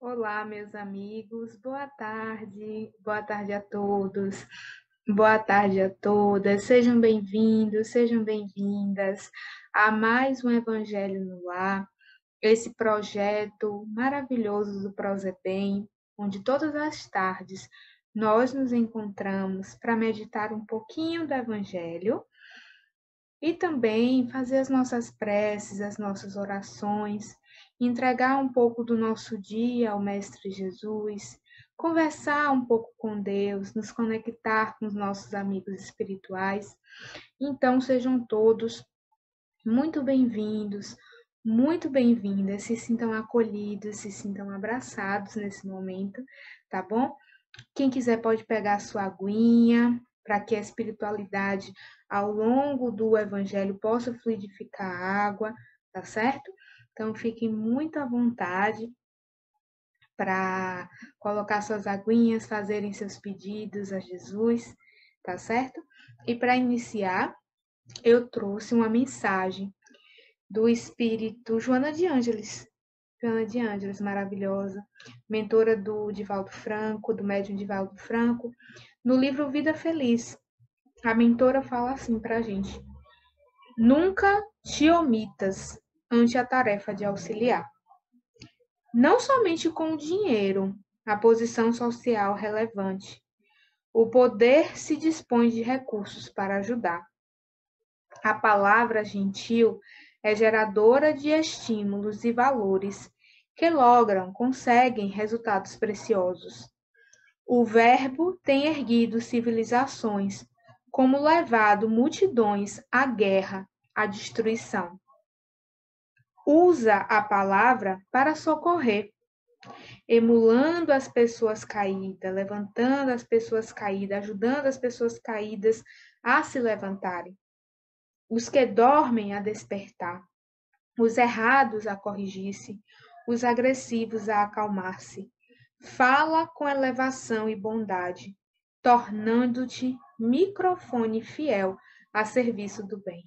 Olá, meus amigos, boa tarde a todos, boa tarde a todas, sejam bem-vindos, sejam bem-vindas a mais um Evangelho no Lar, esse projeto maravilhoso do Prozebem, onde todas as tardes nós nos encontramos para meditar um pouquinho do Evangelho e também fazer as nossas preces, as nossas orações, entregar um pouco do nosso dia ao Mestre Jesus, conversar um pouco com Deus, nos conectar com os nossos amigos espirituais. Então, sejam todos muito bem-vindos, muito bem-vindas, se sintam acolhidos, se sintam abraçados nesse momento, tá bom? Quem quiser pode pegar a sua aguinha, para que a espiritualidade ao longo do evangelho possa fluidificar a água, tá certo? Então fiquem muito à vontade para colocar suas aguinhas, fazerem seus pedidos a Jesus, tá certo? E para iniciar, eu trouxe uma mensagem do espírito Joana de Ângeles, maravilhosa, mentora do Divaldo Franco, do médium Divaldo Franco, no livro Vida Feliz. A mentora fala assim para a gente: nunca te omitas ante a tarefa de auxiliar. Não somente com o dinheiro, a posição social relevante. O poder se dispõe de recursos para ajudar. A palavra gentil é geradora de estímulos e valores que conseguem resultados preciosos. O Verbo tem erguido civilizações, como levado multidões à guerra, à destruição. Usa a palavra para socorrer, emulando as pessoas caídas, levantando as pessoas caídas, ajudando as pessoas caídas a se levantarem. Os que dormem a despertar, os errados a corrigir-se, os agressivos a acalmar-se. Fala com elevação e bondade, tornando-te microfone fiel a serviço do bem.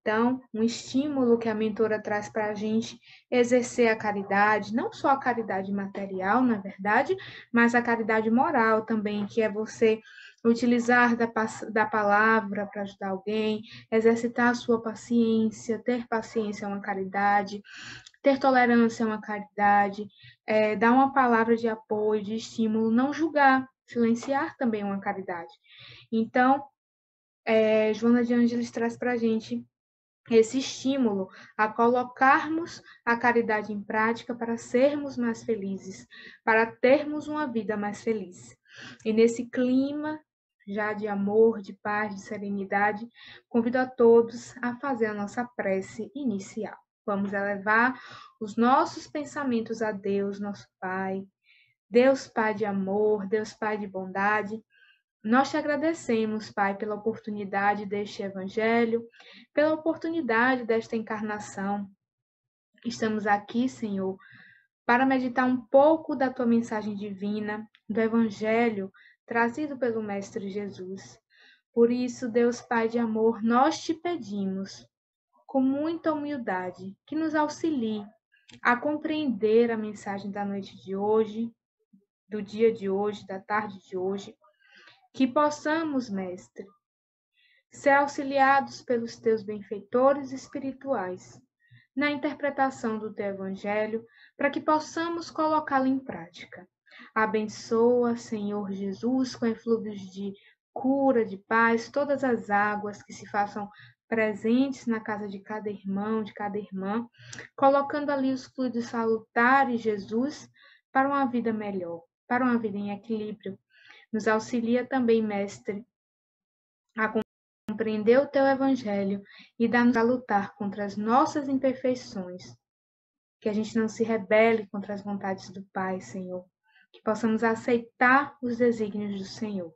Então, um estímulo que a mentora traz para a gente exercer a caridade, não só a caridade material, na verdade, mas a caridade moral também, que é você utilizar da palavra para ajudar alguém, exercitar a sua paciência, ter paciência é uma caridade, ter tolerância é uma caridade, dar uma palavra de apoio, de estímulo, não julgar, silenciar também é uma caridade. Então, Joana de Ângeles traz para a gente esse estímulo a colocarmos a caridade em prática para sermos mais felizes, para termos uma vida mais feliz. E nesse clima já de amor, de paz, de serenidade, convido a todos a fazer a nossa prece inicial. Vamos elevar os nossos pensamentos a Deus, nosso Pai. Deus Pai de amor, Deus Pai de bondade, nós te agradecemos, Pai, pela oportunidade deste Evangelho, pela oportunidade desta encarnação. Estamos aqui, Senhor, para meditar um pouco da tua mensagem divina, do Evangelho trazido pelo Mestre Jesus. Por isso, Deus Pai de amor, nós te pedimos, com muita humildade, que nos auxilie a compreender a mensagem da noite de hoje, do dia de hoje, da tarde de hoje. Que possamos, Mestre, ser auxiliados pelos teus benfeitores espirituais na interpretação do teu Evangelho, para que possamos colocá-lo em prática. Abençoa, Senhor Jesus, com eflúvios de cura, de paz, todas as águas que se façam presentes na casa de cada irmão, de cada irmã, colocando ali os fluidos salutares, Jesus, para uma vida melhor, para uma vida em equilíbrio. Nos auxilia também, Mestre, a compreender o teu Evangelho e dá-nos a lutar contra as nossas imperfeições. Que a gente não se rebele contra as vontades do Pai, Senhor. Que possamos aceitar os desígnios do Senhor.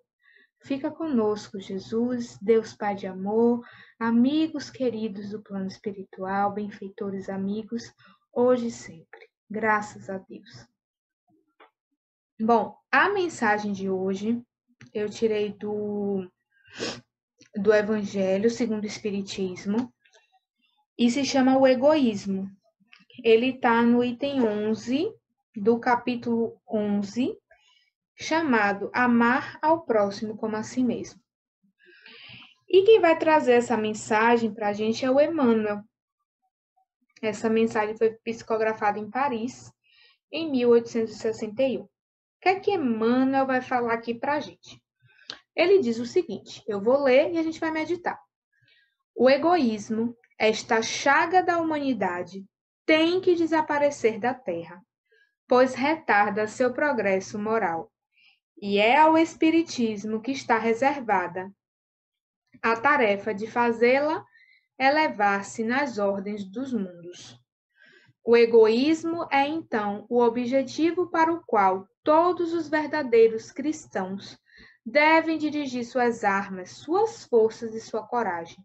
Fica conosco, Jesus, Deus Pai de amor, amigos queridos do plano espiritual, benfeitores amigos, hoje e sempre. Graças a Deus. Bom, a mensagem de hoje eu tirei do Evangelho segundo o Espiritismo e se chama o egoísmo. Ele está no item 11 do capítulo 11, chamado Amar ao Próximo como a si mesmo. E quem vai trazer essa mensagem para a gente é o Emmanuel. Essa mensagem foi psicografada em Paris, em 1861. O que é que Emmanuel vai falar aqui para a gente? Ele diz o seguinte, eu vou ler e a gente vai meditar. O egoísmo, esta chaga da humanidade, tem que desaparecer da Terra, pois retarda seu progresso moral. E é ao Espiritismo que está reservada a tarefa de fazê-la elevar-se nas ordens dos mundos. O egoísmo é, então, o objetivo para o qual todos os verdadeiros cristãos devem dirigir suas armas, suas forças e sua coragem.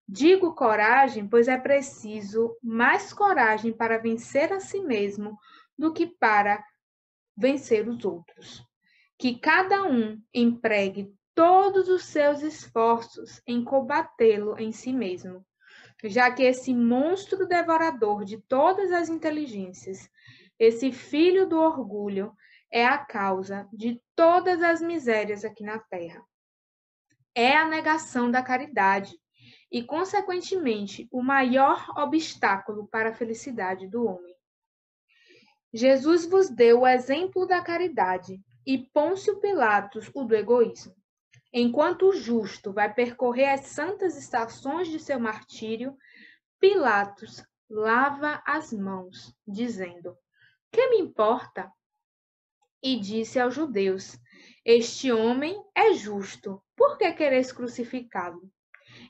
Digo coragem, pois é preciso mais coragem para vencer a si mesmo do que para vencer os outros. Que cada um empregue todos os seus esforços em combatê-lo em si mesmo, já que esse monstro devorador de todas as inteligências, esse filho do orgulho, é a causa de todas as misérias aqui na Terra. É a negação da caridade e, consequentemente, o maior obstáculo para a felicidade do homem. Jesus vos deu o exemplo da caridade e Pôncio Pilatos o do egoísmo. Enquanto o justo vai percorrer as santas estações de seu martírio, Pilatos lava as mãos, dizendo: que me importa? E disse aos judeus: este homem é justo, por que quereis crucificá-lo?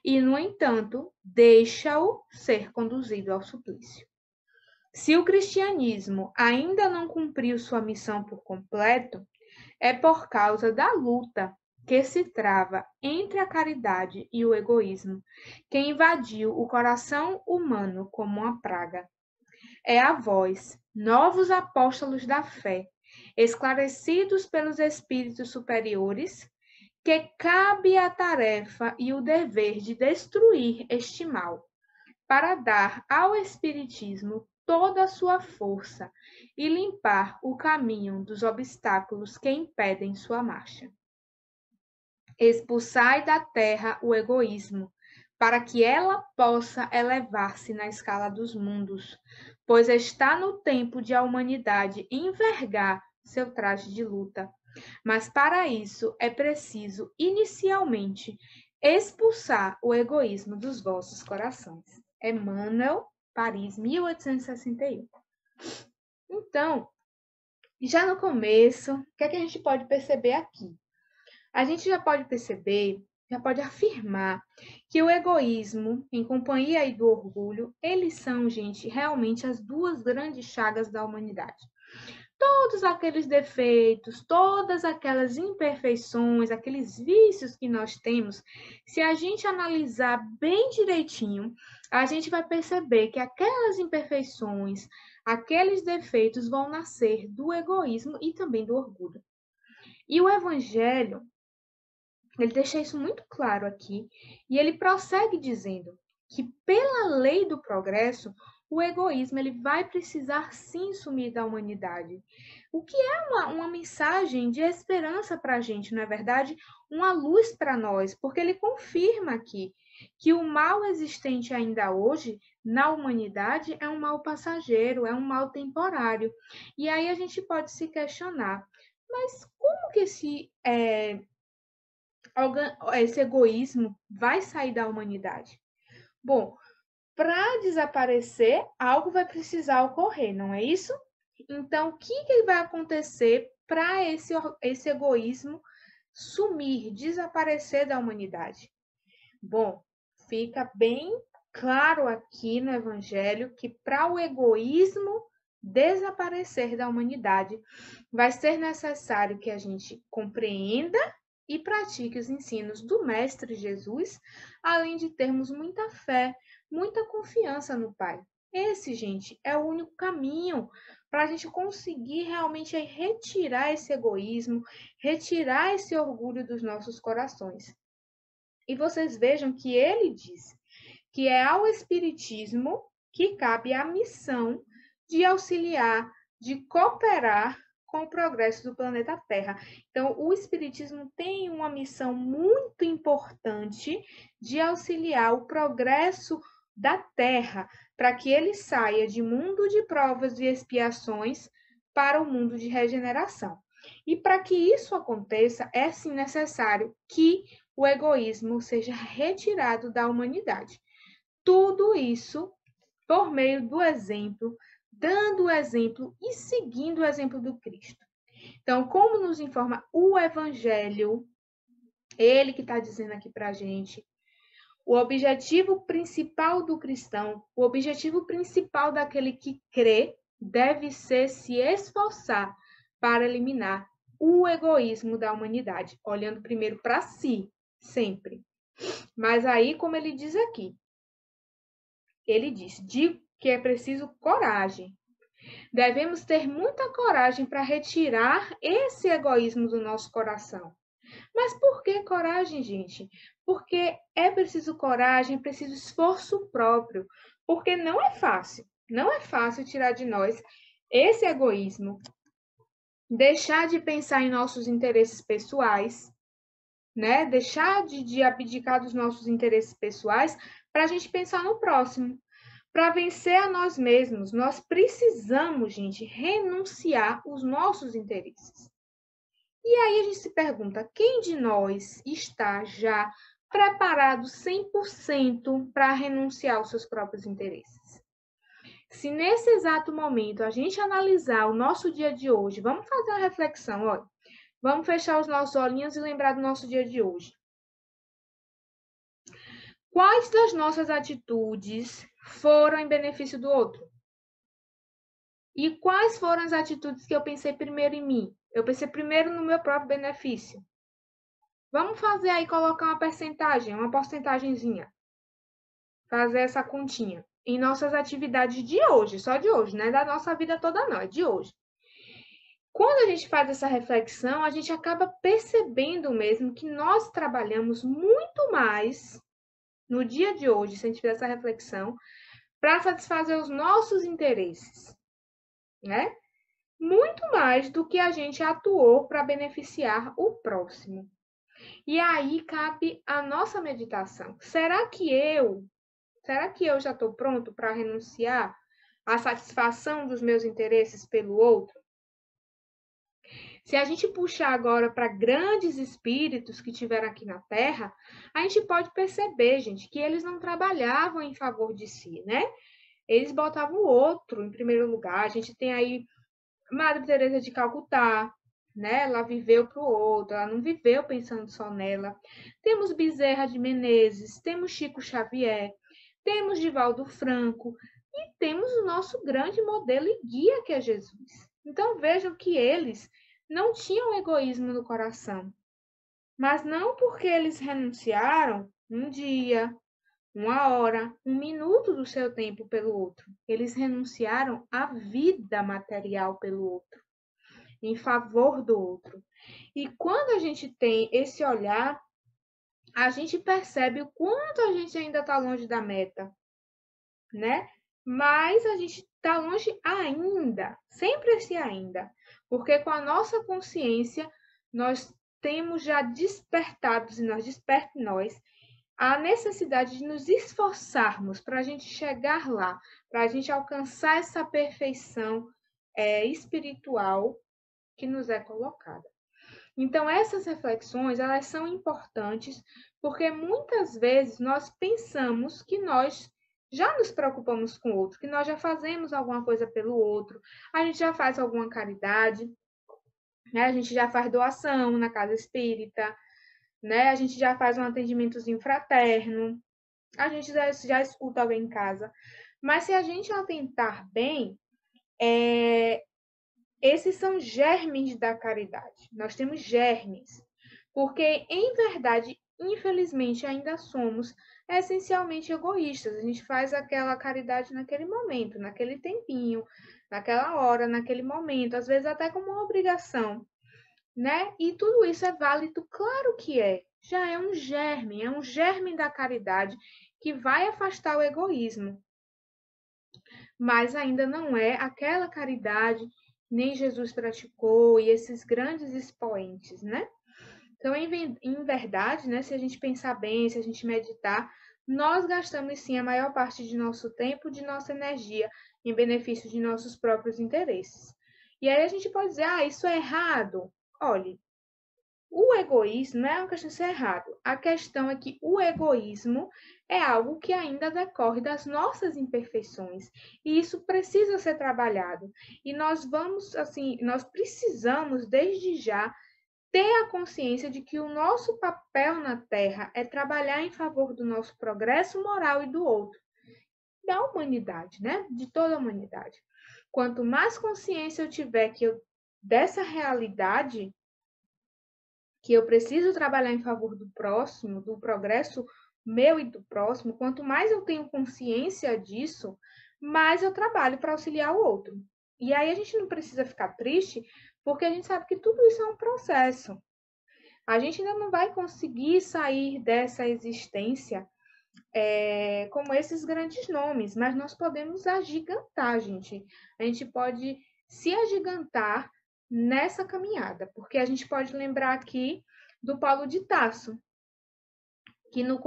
E, no entanto, deixa-o ser conduzido ao suplício. Se o cristianismo ainda não cumpriu sua missão por completo, é por causa da luta que se trava entre a caridade e o egoísmo, que invadiu o coração humano como uma praga. É a vós, novos apóstolos da fé, esclarecidos pelos espíritos superiores, que cabe a tarefa e o dever de destruir este mal, para dar ao Espiritismo toda a sua força e limpar o caminho dos obstáculos que impedem sua marcha. Expulsai da terra o egoísmo, para que ela possa elevar-se na escala dos mundos, pois está no tempo de a humanidade envergar seu traje de luta. Mas para isso é preciso, inicialmente, expulsar o egoísmo dos vossos corações. Emmanuel, Paris, 1861. Então, já no começo, o que é que a gente pode perceber aqui? A gente já pode perceber, já pode afirmar que o egoísmo, em companhia aí do orgulho, eles são, gente, realmente as duas grandes chagas da humanidade. Todos aqueles defeitos, todas aquelas imperfeições, aqueles vícios que nós temos, se a gente analisar bem direitinho, a gente vai perceber que aquelas imperfeições, aqueles defeitos vão nascer do egoísmo e também do orgulho. E o Evangelho, ele deixa isso muito claro aqui, e ele prossegue dizendo que pela lei do progresso, o egoísmo ele vai precisar sim sumir da humanidade. O que é uma mensagem de esperança para a gente, não é verdade? Uma luz para nós, porque ele confirma aqui que o mal existente ainda hoje na humanidade é um mal passageiro, é um mal temporário. E aí a gente pode se questionar, mas como que esse egoísmo vai sair da humanidade? Bom, para desaparecer, algo vai precisar ocorrer, não é isso? Então, o que vai acontecer para esse egoísmo sumir, desaparecer da humanidade? Bom, fica bem claro aqui no Evangelho que para o egoísmo desaparecer da humanidade, vai ser necessário que a gente compreenda e pratique os ensinos do Mestre Jesus, além de termos muita fé, muita confiança no Pai. Esse, gente, é o único caminho para a gente conseguir realmente retirar esse egoísmo, retirar esse orgulho dos nossos corações. E vocês vejam que ele diz que é ao Espiritismo que cabe a missão de auxiliar de cooperar com o progresso do planeta Terra. Então, o Espiritismo tem uma missão muito importante de auxiliar o progresso da Terra, para que ele saia de mundo de provas e expiações para o mundo de regeneração. E para que isso aconteça, é sim necessário que o egoísmo seja retirado da humanidade. Tudo isso por meio do exemplo, dando o exemplo e seguindo o exemplo do Cristo. Então, como nos informa o Evangelho, ele que está dizendo aqui para a gente, o objetivo principal do cristão, o objetivo principal daquele que crê, deve ser se esforçar para eliminar o egoísmo da humanidade, olhando primeiro para si, sempre. Mas aí, como ele diz aqui, ele diz que é preciso coragem. Devemos ter muita coragem para retirar esse egoísmo do nosso coração. Mas por que coragem, gente? Porque é preciso coragem, é preciso esforço próprio. Porque não é fácil. Não é fácil tirar de nós esse egoísmo, deixar de pensar em nossos interesses pessoais, né? Deixar de abdicar dos nossos interesses pessoais para a gente pensar no próximo. Para vencer a nós mesmos, nós precisamos, gente, renunciar os nossos interesses. E aí a gente se pergunta, quem de nós está já preparado 100% para renunciar aos seus próprios interesses? Se nesse exato momento a gente analisar o nosso dia de hoje, vamos fazer uma reflexão, olha. Vamos fechar os nossos olhinhos e lembrar do nosso dia de hoje. Quais das nossas atitudes foram em benefício do outro? E quais foram as atitudes que eu pensei primeiro em mim? Eu pensei primeiro no meu próprio benefício. Vamos fazer aí, colocar uma porcentagemzinha. Fazer essa continha. Em nossas atividades de hoje, só de hoje, não é da nossa vida toda não, é de hoje. Quando a gente faz essa reflexão, a gente acaba percebendo mesmo que nós trabalhamos muito mais no dia de hoje, se a gente fizer essa reflexão, para satisfazer os nossos interesses, né? Muito mais do que a gente atuou para beneficiar o próximo. E aí cabe a nossa meditação. Será que eu já estou pronto para renunciar à satisfação dos meus interesses pelo outro? Se a gente puxar agora para grandes espíritos que tiveram aqui na Terra, a gente pode perceber, gente, que eles não trabalhavam em favor de si, né? Eles botavam o outro em primeiro lugar. A gente tem aí Madre Teresa de Calcutá, né? Ela viveu para o outro, ela não viveu pensando só nela. Temos Bezerra de Menezes, temos Chico Xavier, temos Divaldo Franco e temos o nosso grande modelo e guia que é Jesus. Então vejam que eles não tinham egoísmo no coração, mas não porque eles renunciaram um dia, uma hora, um minuto do seu tempo pelo outro. Eles renunciaram à vida material pelo outro, em favor do outro. E quando a gente tem esse olhar, a gente percebe o quanto a gente ainda está longe da meta, né? Mas a gente está longe ainda, sempre esse ainda, porque com a nossa consciência nós temos já despertados e nós desperta em nós a necessidade de nos esforçarmos para a gente chegar lá, para a gente alcançar essa perfeição espiritual que nos é colocada. Então, essas reflexões, elas são importantes porque muitas vezes nós pensamos que nós já nos preocupamos com o outro, que nós já fazemos alguma coisa pelo outro, a gente já faz alguma caridade, né? A gente já faz doação na casa espírita, né? A gente já faz um atendimentozinho fraterno, a gente já escuta alguém em casa. Mas se a gente atentar bem, esses são germes da caridade. Nós temos germes. Porque, em verdade, infelizmente, ainda somos essencialmente egoístas. A gente faz aquela caridade naquele momento, naquele tempinho, naquela hora, naquele momento, às vezes até como uma obrigação, né? E tudo isso é válido, claro que é. Já é um germe da caridade que vai afastar o egoísmo. Mas ainda não é aquela caridade nem Jesus praticou, e esses grandes expoentes, né? Então, em verdade, né, se a gente pensar bem, se a gente meditar, nós gastamos sim a maior parte de nosso tempo, de nossa energia, em benefício de nossos próprios interesses. E aí a gente pode dizer, isso é errado. Olhe, o egoísmo não é uma questão de ser errado. A questão é que o egoísmo é algo que ainda decorre das nossas imperfeições. E isso precisa ser trabalhado. E nós precisamos, desde já, ter a consciência de que o nosso papel na Terra é trabalhar em favor do nosso progresso moral e do outro, da humanidade, né? De toda a humanidade. Quanto mais consciência eu tiver dessa realidade, que eu preciso trabalhar em favor do próximo, do progresso meu e do próximo, quanto mais eu tenho consciência disso, mais eu trabalho para auxiliar o outro. E aí a gente não precisa ficar triste, porque a gente sabe que tudo isso é um processo. A gente ainda não vai conseguir sair dessa existência como esses grandes nomes, mas nós podemos agigantar, gente. A gente pode se agigantar nessa caminhada, porque a gente pode lembrar aqui do Paulo de Tarso, que no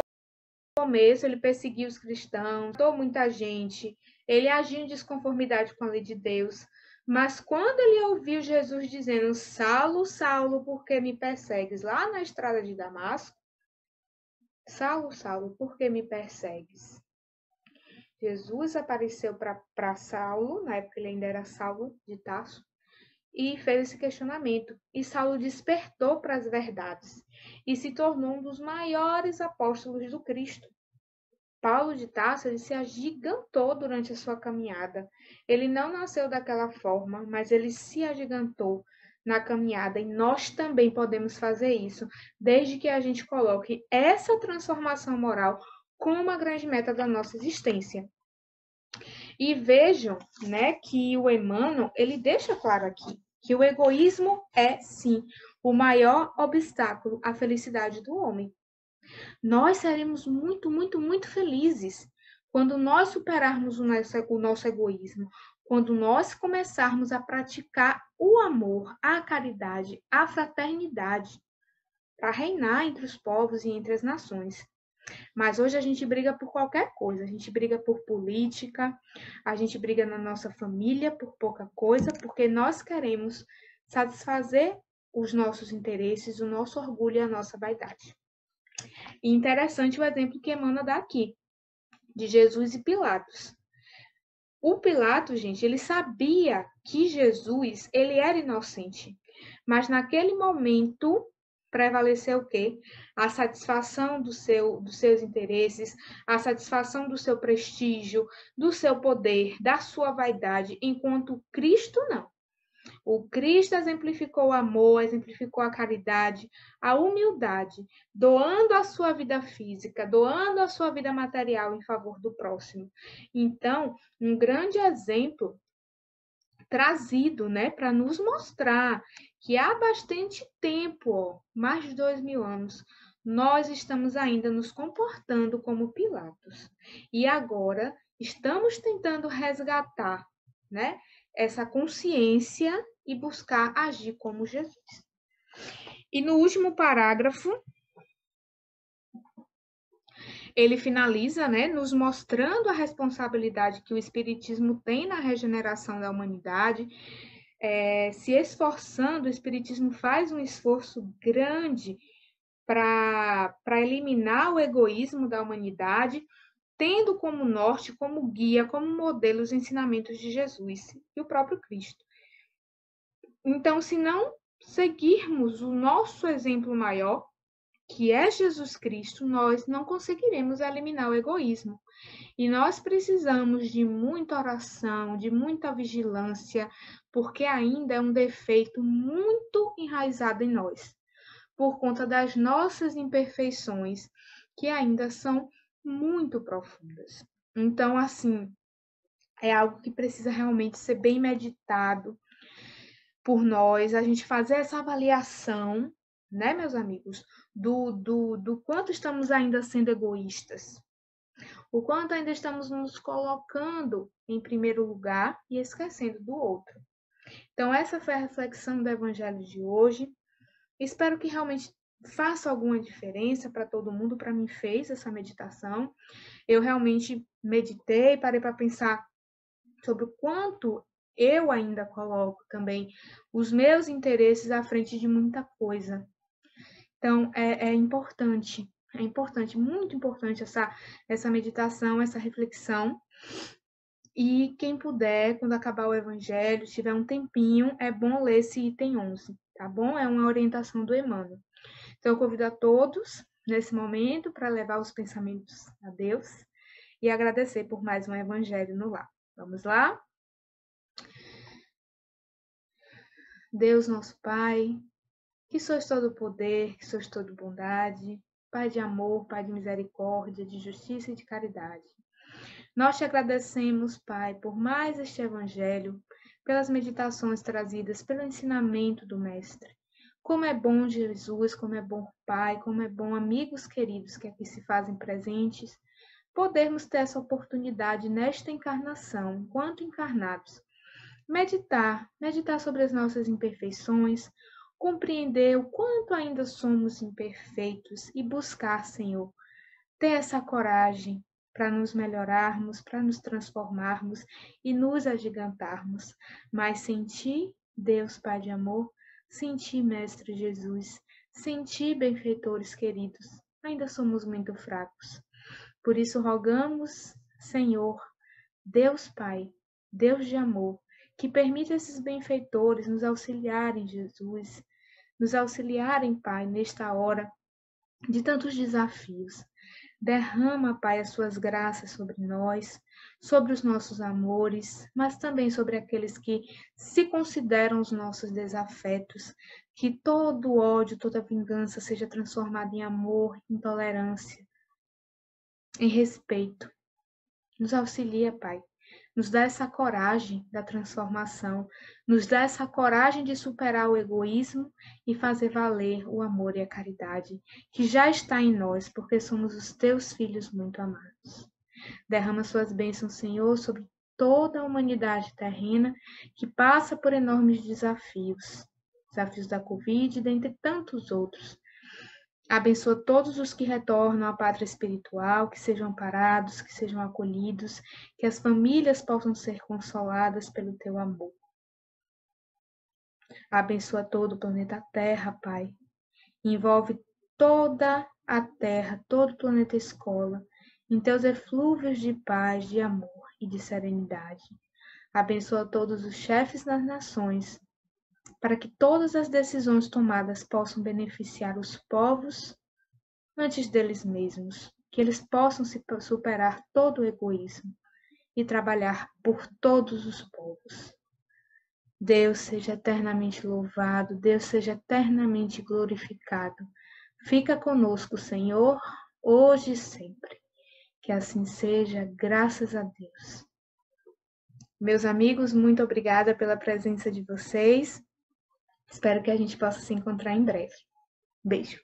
começo ele perseguiu os cristãos, matou muita gente, ele agiu em desconformidade com a lei de Deus, mas quando ele ouviu Jesus dizendo, Saulo, Saulo, por que me persegues? Lá na estrada de Damasco, Saulo, Saulo, por que me persegues? Jesus apareceu para Saulo, na época ele ainda era Saulo de Tarso, e fez esse questionamento. E Saulo despertou para as verdades e se tornou um dos maiores apóstolos do Cristo. Paulo de Tarso, ele se agigantou durante a sua caminhada. Ele não nasceu daquela forma, mas ele se agigantou na caminhada e nós também podemos fazer isso, desde que a gente coloque essa transformação moral como uma grande meta da nossa existência. E vejam, né, que o Emmanuel, ele deixa claro aqui que o egoísmo é, sim, o maior obstáculo à felicidade do homem. Nós seremos muito, muito, muito felizes quando nós superarmos o nosso egoísmo, quando nós começarmos a praticar o amor, a caridade, a fraternidade, para reinar entre os povos e entre as nações. Mas hoje a gente briga por qualquer coisa. A gente briga por política, a gente briga na nossa família por pouca coisa, porque nós queremos satisfazer os nossos interesses, o nosso orgulho e a nossa vaidade. E interessante o exemplo que Emmanuel dá aqui, de Jesus e Pilatos. O Pilatos, gente, ele sabia que Jesus, ele era inocente, mas naquele momento prevaleceu o quê? A satisfação dos seus interesses, a satisfação do seu prestígio, do seu poder, da sua vaidade, enquanto Cristo não. O Cristo exemplificou o amor, exemplificou a caridade, a humildade, doando a sua vida física, doando a sua vida material em favor do próximo. Então, um grande exemplo trazido, né, para nos mostrar que há bastante tempo, mais de 2000 anos, nós estamos ainda nos comportando como Pilatos. E agora estamos tentando resgatar, né, essa consciência e buscar agir como Jesus. E no último parágrafo, ele finaliza, né, nos mostrando a responsabilidade que o Espiritismo tem na regeneração da humanidade, se esforçando, o Espiritismo faz um esforço grande para eliminar o egoísmo da humanidade, tendo como norte, como guia, como modelo os ensinamentos de Jesus e o próprio Cristo. Então, se não seguirmos o nosso exemplo maior, que é Jesus Cristo, nós não conseguiremos eliminar o egoísmo. E nós precisamos de muita oração, de muita vigilância, porque ainda é um defeito muito enraizado em nós, por conta das nossas imperfeições, que ainda são muito profundas. Então, assim, é algo que precisa realmente ser bem meditado por nós, a gente fazer essa avaliação, né, meus amigos, do quanto estamos ainda sendo egoístas, o quanto ainda estamos nos colocando em primeiro lugar e esquecendo do outro. Então, essa foi a reflexão do Evangelho de hoje. Espero que realmente faça alguma diferença para todo mundo. Para mim, fez essa meditação. Eu realmente meditei, parei para pensar sobre o quanto eu ainda coloco também os meus interesses à frente de muita coisa. Então, é importante, muito importante essa meditação, essa reflexão. E quem puder, quando acabar o Evangelho, se tiver um tempinho, é bom ler esse item 11, tá bom? É uma orientação do Emmanuel. Então, eu convido a todos, nesse momento, para levar os pensamentos a Deus e agradecer por mais um Evangelho no lar. Vamos lá? Deus, nosso Pai, que sois todo poder, que sois toda bondade, Pai de amor, Pai de misericórdia, de justiça e de caridade. Nós te agradecemos, Pai, por mais este Evangelho, pelas meditações trazidas, pelo ensinamento do Mestre. Como é bom Jesus, como é bom Pai, como é bom amigos queridos que aqui se fazem presentes, podermos ter essa oportunidade nesta encarnação, enquanto encarnados, meditar sobre as nossas imperfeições, compreender o quanto ainda somos imperfeitos e buscar, Senhor, ter essa coragem para nos melhorarmos, para nos transformarmos e nos agigantarmos. Mas sem ti, Deus Pai de amor, sem ti, Mestre Jesus, sem ti, benfeitores queridos, ainda somos muito fracos. Por isso rogamos, Senhor, Deus Pai, Deus de amor, que permita esses benfeitores nos auxiliarem, Jesus, nos auxiliarem, Pai, nesta hora de tantos desafios. Derrama, Pai, as suas graças sobre nós, sobre os nossos amores, mas também sobre aqueles que se consideram os nossos desafetos. Que todo ódio, toda vingança seja transformada em amor, em tolerância, em respeito. Nos auxilia, Pai. Nos dá essa coragem da transformação, nos dá essa coragem de superar o egoísmo e fazer valer o amor e a caridade, que já está em nós, porque somos os teus filhos muito amados. Derrama suas bênçãos, Senhor, sobre toda a humanidade terrena que passa por enormes desafios, desafios da Covid e dentre tantos outros. Abençoa todos os que retornam à pátria espiritual, que sejam amparados, que sejam acolhidos, que as famílias possam ser consoladas pelo teu amor. Abençoa todo o planeta Terra, Pai. Envolve toda a Terra, todo o planeta Escola, em teus eflúvios de paz, de amor e de serenidade. Abençoa todos os chefes das nações, para que todas as decisões tomadas possam beneficiar os povos antes deles mesmos, que eles possam se superar todo o egoísmo e trabalhar por todos os povos. Deus seja eternamente louvado, Deus seja eternamente glorificado. Fica conosco, Senhor, hoje e sempre. Que assim seja, graças a Deus. Meus amigos, muito obrigada pela presença de vocês. Espero que a gente possa se encontrar em breve. Beijo.